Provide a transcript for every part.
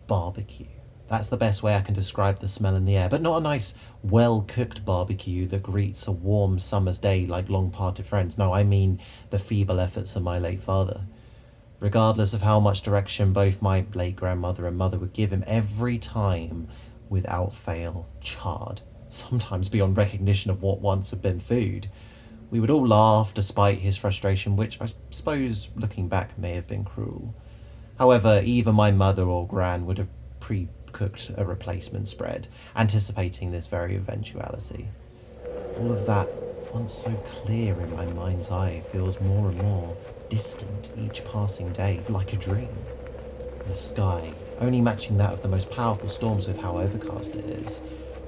Barbecue. That's the best way I can describe the smell in the air, but not a nice, well-cooked barbecue that greets a warm summer's day like long-parted friends. No, I mean the feeble efforts of my late father. Regardless of how much direction both my late grandmother and mother would give him, every time, without fail, charred, sometimes beyond recognition of what once had been food. We would all laugh despite his frustration, which I suppose, looking back, may have been cruel. However, either my mother or Gran would have pre-cooked a replacement spread, anticipating this very eventuality. All of that, once so clear in my mind's eye, feels more and more distant each passing day, like a dream. The sky, only matching that of the most powerful storms with how overcast it is,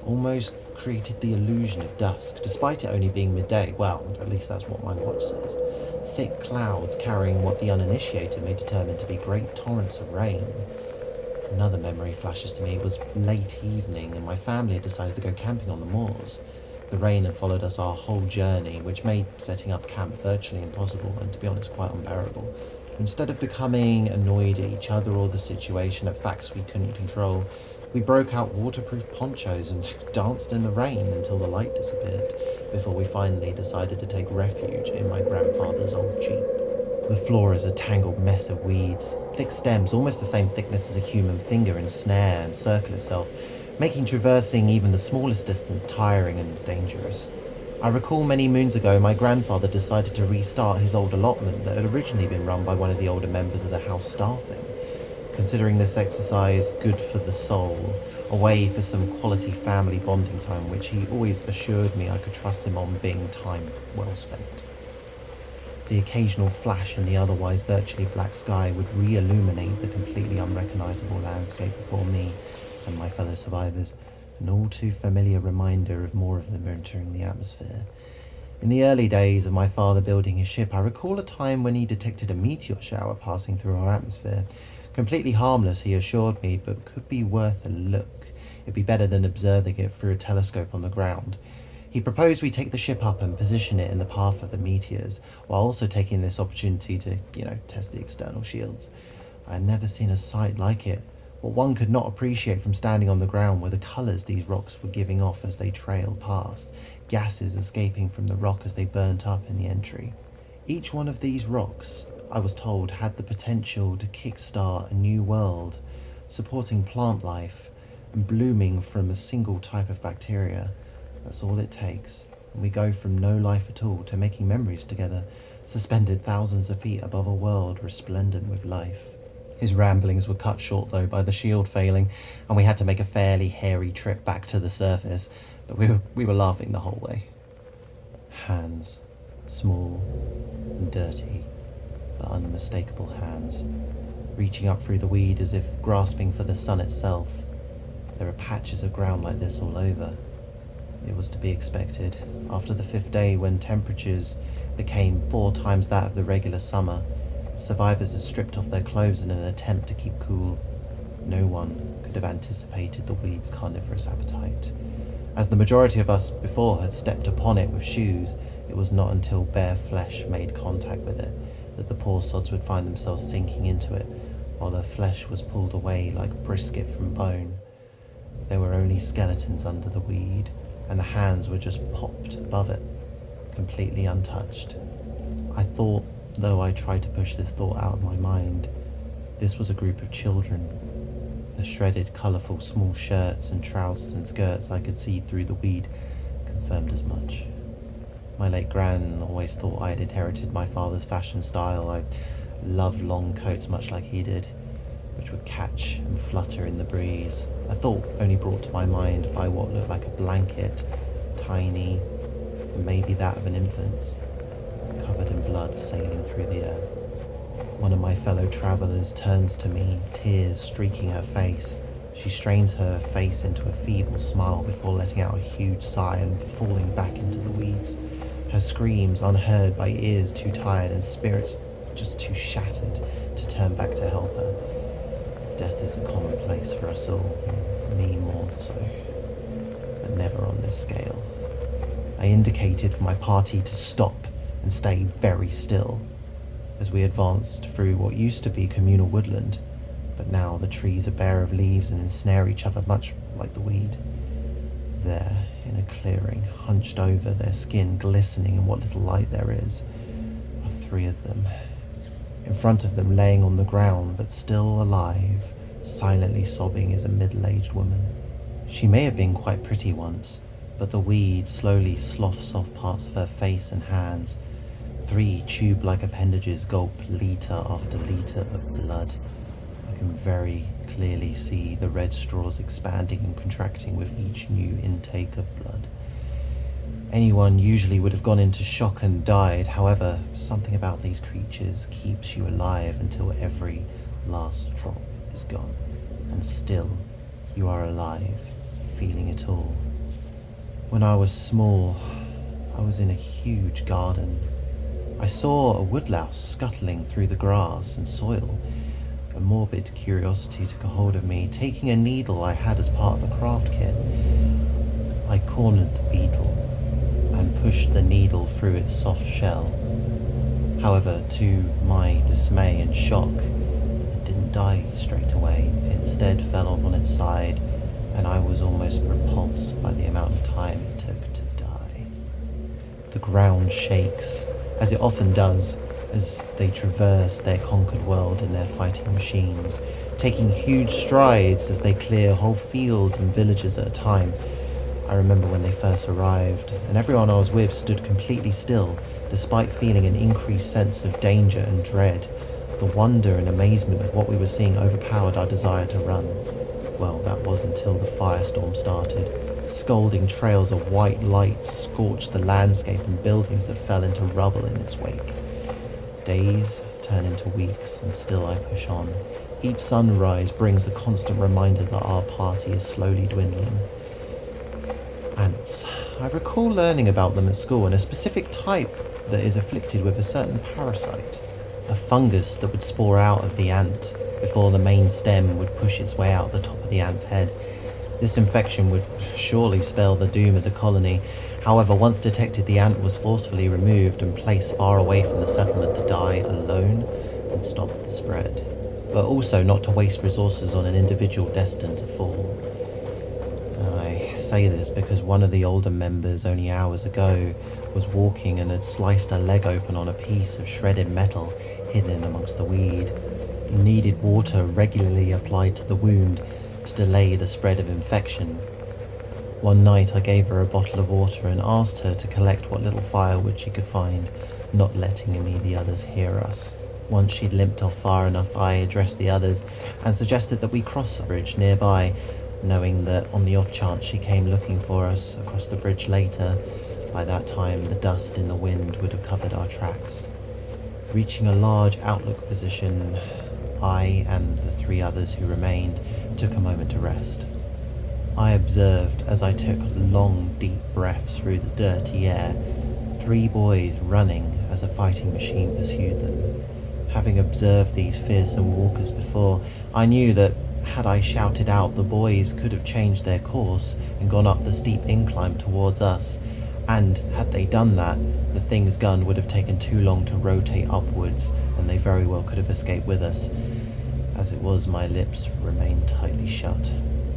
almost created the illusion of dusk, despite it only being midday. Well, at least that's what my watch says. Thick clouds carrying what the uninitiated may determine to be great torrents of rain. Another memory flashes to me. It was late evening and my family had decided to go camping on the moors. The rain had followed us our whole journey, which made setting up camp virtually impossible and, to be honest, quite unbearable. Instead of becoming annoyed at each other or the situation, at facts we couldn't control, we broke out waterproof ponchos and danced in the rain until the light disappeared, before we finally decided to take refuge in my grandfather's old Jeep. The floor is a tangled mess of weeds, thick stems almost the same thickness as a human finger ensnare and circle itself, making traversing even the smallest distance tiring and dangerous. I recall many moons ago my grandfather decided to restart his old allotment that had originally been run by one of the older members of the house staffing. Considering this exercise good for the soul, a way for some quality family bonding time, which he always assured me I could trust him on being time well spent. The occasional flash in the otherwise virtually black sky would re-illuminate the completely unrecognisable landscape before me and my fellow survivors, an all too familiar reminder of more of them entering the atmosphere. In the early days of my father building his ship, I recall a time when he detected a meteor shower passing through our atmosphere. Completely harmless, he assured me, but could be worth a look. It'd be better than observing it through a telescope on the ground. He proposed we take the ship up and position it in the path of the meteors, while also taking this opportunity to, test the external shields. I had never seen a sight like it. What one could not appreciate from standing on the ground were the colours these rocks were giving off as they trailed past, gases escaping from the rock as they burnt up in the entry. Each one of these rocks, I was told, had the potential to kickstart a new world, supporting plant life and blooming from a single type of bacteria. That's all it takes, and we go from no life at all to making memories together, suspended thousands of feet above a world resplendent with life. His ramblings were cut short, though, by the shield failing, and we had to make a fairly hairy trip back to the surface, but we were laughing the whole way. Hands, small and dirty, but unmistakable hands, reaching up through the weed as if grasping for the sun itself. There are patches of ground like this all over. It was to be expected. After the 5th day, when temperatures became 4 times that of the regular summer, survivors had stripped off their clothes in an attempt to keep cool. No one could have anticipated the weed's carnivorous appetite. As the majority of us before had stepped upon it with shoes, it was not until bare flesh made contact with it that the poor sods would find themselves sinking into it, while their flesh was pulled away like brisket from bone. There were only skeletons under the weed, and the hands were just popped above it, completely untouched. I thought, though I tried to push this thought out of my mind, this was a group of children. The shredded, colourful small shirts and trousers and skirts I could see through the weed confirmed as much. My late gran always thought I had inherited my father's fashion style. I loved long coats much like he did, which would catch and flutter in the breeze, a thought only brought to my mind by what looked like a blanket, tiny, and maybe that of an infant's, covered in blood sailing through the air. One of my fellow travellers turns to me, tears streaking her face. She strains her face into a feeble smile before letting out a huge sigh and falling back into the weeds. Her screams unheard by ears too tired and spirits just too shattered to turn back to help her. Death is a commonplace for us all, me more so, but never on this scale. I indicated for my party to stop and stay very still as we advanced through what used to be communal woodland, but now the trees are bare of leaves and ensnare each other much like the weed. There, in a clearing, hunched over, their skin glistening in what little light there is, are 3 of them. In front of them, laying on the ground, but still alive, silently sobbing, is a middle-aged woman. She may have been quite pretty once, but the weed slowly sloughs off parts of her face and hands. 3 tube-like appendages gulp litre after litre of blood. I can very clearly see the red straws expanding and contracting with each new intake of blood. Anyone usually would have gone into shock and died. However, something about these creatures keeps you alive until every last drop is gone. And still, you are alive, feeling it all. When I was small, I was in a huge garden. I saw a woodlouse scuttling through the grass and soil. A morbid curiosity took a hold of me. Taking a needle I had as part of a craft kit, I cornered the beetle and pushed the needle through its soft shell. However, to my dismay and shock, it didn't die straight away. It instead fell on its side, and I was almost repulsed by the amount of time it took to die. The ground shakes, as it often does, as they traverse their conquered world in their fighting machines, taking huge strides as they clear whole fields and villages at a time. I remember when they first arrived, and everyone I was with stood completely still, despite feeling an increased sense of danger and dread. The wonder and amazement of what we were seeing overpowered our desire to run. Well, that was until the firestorm started. Scalding trails of white light scorched the landscape and buildings that fell into rubble in its wake. Days turn into weeks, and still I push on. Each sunrise brings the constant reminder that our party is slowly dwindling. Ants. I recall learning about them at school, and a specific type that is afflicted with a certain parasite. A fungus that would spore out of the ant before the main stem would push its way out the top of the ant's head. This infection would surely spell the doom of the colony. However, once detected, the ant was forcefully removed and placed far away from the settlement to die alone and stop the spread, but also not to waste resources on an individual destined to fall. I say this because one of the older members only hours ago was walking and had sliced her leg open on a piece of shredded metal hidden amongst the weed. Needed water regularly applied to the wound to delay the spread of infection. One night I gave her a bottle of water and asked her to collect what little firewood she could find, not letting any of the others hear us. Once she'd limped off far enough, I addressed the others and suggested that we cross a bridge nearby, knowing that on the off chance she came looking for us across the bridge later, by that time the dust in the wind would have covered our tracks. Reaching a large outlook position, I and the 3 others who remained took a moment to rest. I observed, as I took long, deep breaths through the dirty air, 3 boys running as a fighting machine pursued them. Having observed these fearsome walkers before, I knew that had I shouted out, the boys could have changed their course and gone up the steep incline towards us, and had they done that, the thing's gun would have taken too long to rotate upwards, and they very well could have escaped with us. As it was, my lips remained tightly shut.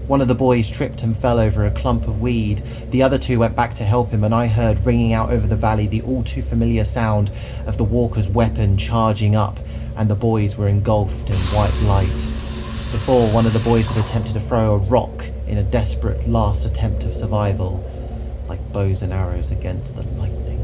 One of the boys tripped and fell over a clump of weed. The other 2 went back to help him, and I heard ringing out over the valley the all too familiar sound of the walker's weapon charging up, and the boys were engulfed in white light. Before, one of the boys had attempted to throw a rock in a desperate last attempt of survival, like bows and arrows against the lightning.